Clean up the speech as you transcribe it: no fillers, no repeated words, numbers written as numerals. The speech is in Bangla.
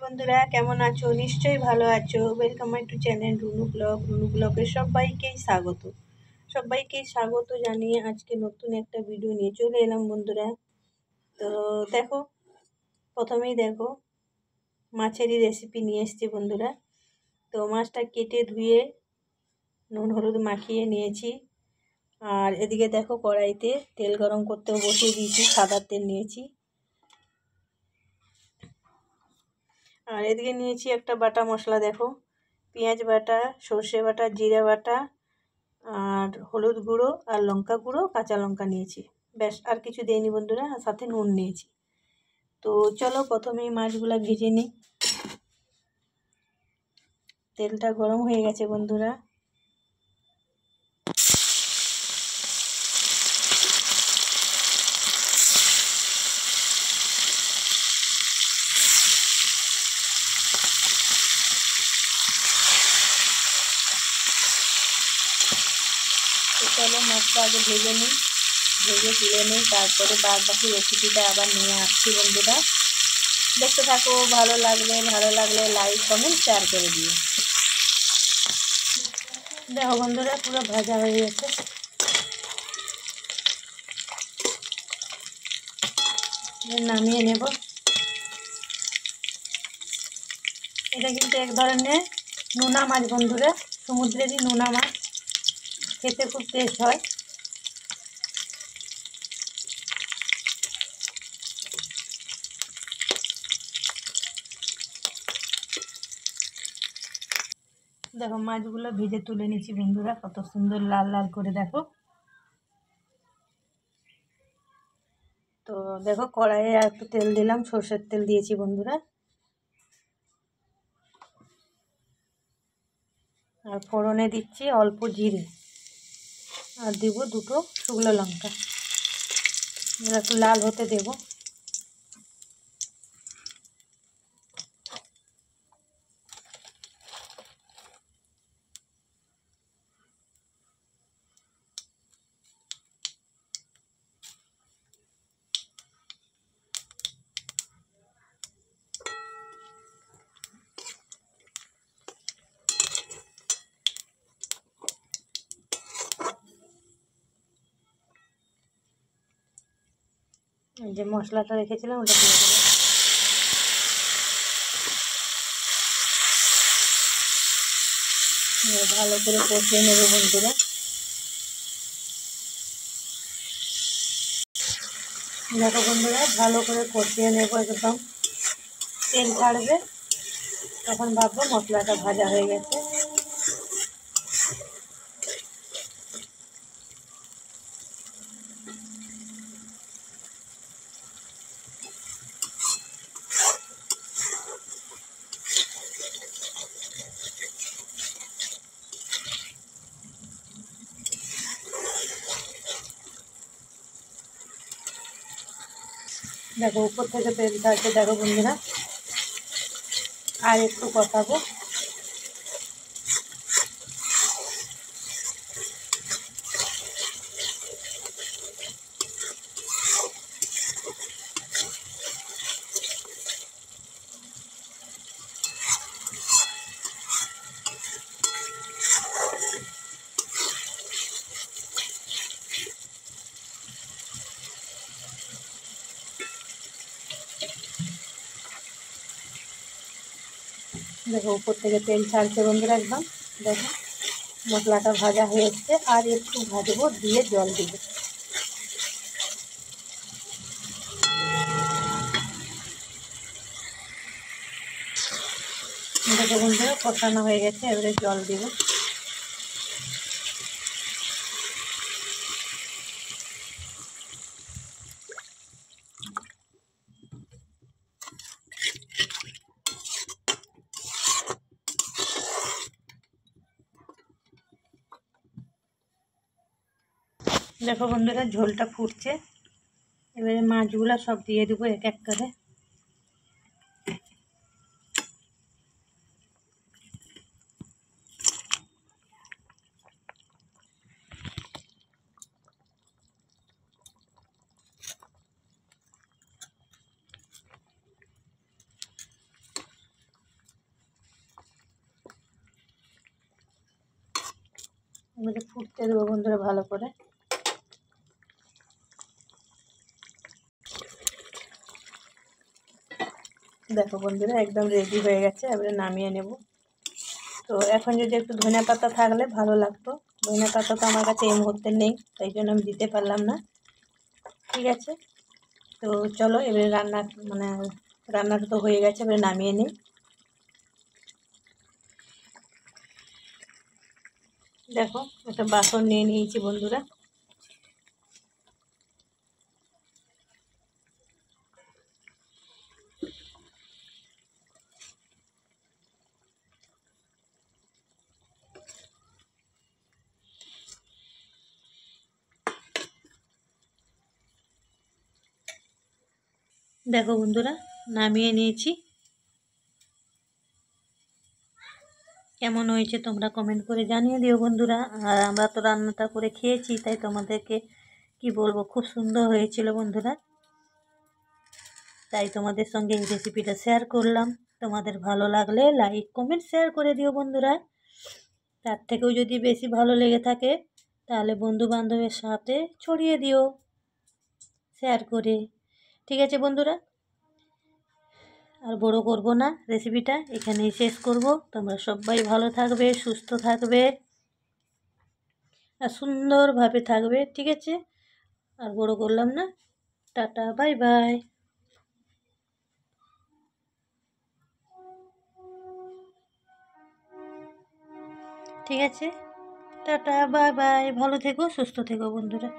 বন্ধুরা, কেমন আছো? নিশ্চয়ই ভালো আছো। Welcome my to channel Runu ব্লগে সবাইকেই স্বাগত জানিয়ে আজকে নতুন একটা ভিডিও নিয়ে চলে এলাম বন্ধুরা। তো দেখো, প্রথমেই দেখো মাছেরই রেসিপি নিয়ে এসেছি বন্ধুরা। তো মাছটা কেটে ধুয়ে নুন হলুদ মাখিয়ে নিয়েছি। আর এদিকে দেখো কড়াইতে তেল গরম করতেও বসিয়ে দিয়েছি, সাদা তেল নিয়েছি। আর এদিকে নিয়েছি একটা বাটা মশলা, দেখো পেঁয়াজ বাটা, সর্ষে বাটা, জিরা বাটা, আর হলুদ গুঁড়ো আর লঙ্কা গুঁড়ো, কাঁচা লঙ্কা নিয়েছি। ব্যাস, আর কিছু দেয়নি বন্ধুরা, আর সাথে নুন নিয়েছি। তো চলো প্রথমেই মাছগুলা ভেজে নিই। তেলটা গরম হয়ে গেছে বন্ধুরা। তো চলো মাছটা আগে ভেজে নিই, ভেজে তুলে নিই, তারপরে বাদ বাকি রেসিপিটা আবার নিয়ে আসছি বন্ধুরা। দেখতে থাকো, ভালো লাগলে লাইক কমেন্ট শেয়ার করে দিও। দেখো বন্ধুরা, পুরো ভাজা হয়ে গেছে। নামিয়ে নেব। এটা কিন্তু এক ধরনের নোনা মাছ বন্ধুরা, সমুদ্রেরই নোনা মাছ, খেতে খুব টেস্ট হয়। দেখো মাছগুলো ভেজে তুলে নিচ্ছি বন্ধুরা, কত সুন্দর লাল লাল করে দেখো। তো দেখো কড়াইয়ে একটু তেল দিলাম, সর্ষের তেল দিয়েছি বন্ধুরা। আর ফোড়নে দিচ্ছি অল্প জিরে, আর দেবো দুটো শুকনো লঙ্কা, একটু লাল হতে দেবো। যে মশলাটা রেখেছিলাম ওটা দিয়ে দেবো। ভালো করে কষিয়ে নেব বন্ধুরা। দেখো বন্ধুরা, ভালো করে কষিয়ে নেব, একদম তেল ছাড়বে, তখন ভাববো মশলাটা ভাজা হয়ে গেছে। দেখো উপর থেকে তেল ছাড়ছে, দেখো বন্ধুরা, আর একটু কষাবো। দেখো উপর থেকে তেল ছাড়ছে বন্ধুরা, একদম দেখো মশলাটা ভাজা হয়ে এসছে। আর একটু ভাজবো, দিয়ে জল দিব। দেখো বন্ধুরা, কষানো হয়ে গেছে, এবারে জল দিব। দেখো বন্ধুরা, ঝোলটা ফুটছে, এবারে মাছগুলা সব দিয়ে দেবো এক এক করে। এবারে ফুটতে দেবো বন্ধুরা ভালো করে। দেখো বন্ধুরা একদম রেডি হয়ে গেছে, এবারে নামিয়ে নেব। তো এখন যদি একটু ধনে পাতা থাকলে ভালো লাগতো, ধনে পাতা তো আমার কাছে এই মুহূর্তে নেই, তাই জন্য আমি দিতে পারলাম না। ঠিক আছে, তো চলো এবারে রান্নাটা তো হয়ে গেছে, এবারে নামিয়ে নিই। দেখো একটা বাসন নিয়ে নিয়েছি বন্ধুরা। দেখো বন্ধুরা নামিয়ে নিয়েছি। কেমন হয়েছে তোমরা কমেন্ট করে জানিয়ে দিও বন্ধুরা। আর আমরা তো রান্নাটা করে খেয়েছি, তাই তোমাদেরকে কি বলবো, খুব সুন্দর হয়েছিল বন্ধুরা। তাই তোমাদের সঙ্গে এই রেসিপিটা শেয়ার করলাম। তোমাদের ভালো লাগলে লাইক কমেন্ট শেয়ার করে দিও বন্ধুরা। তার থেকেও যদি বেশি ভালো লেগে থাকে তাহলে বন্ধু বান্ধবের সাথে ছড়িয়ে দিও শেয়ার করে। ঠিক আছে বন্ধুরা, আর বড় করব না, রেসিপিটা এখানেই শেষ করব। তোমরা সবাই ভালো থাকবে, সুস্থ থাকবে আর সুন্দরভাবে থাকবে। ঠিক আছে, আর বড় করলাম না, টাটা বাই বাই। ঠিক আছে, টাটা বাই বাই, ভালো থেকো সুস্থ থেকো বন্ধুরা।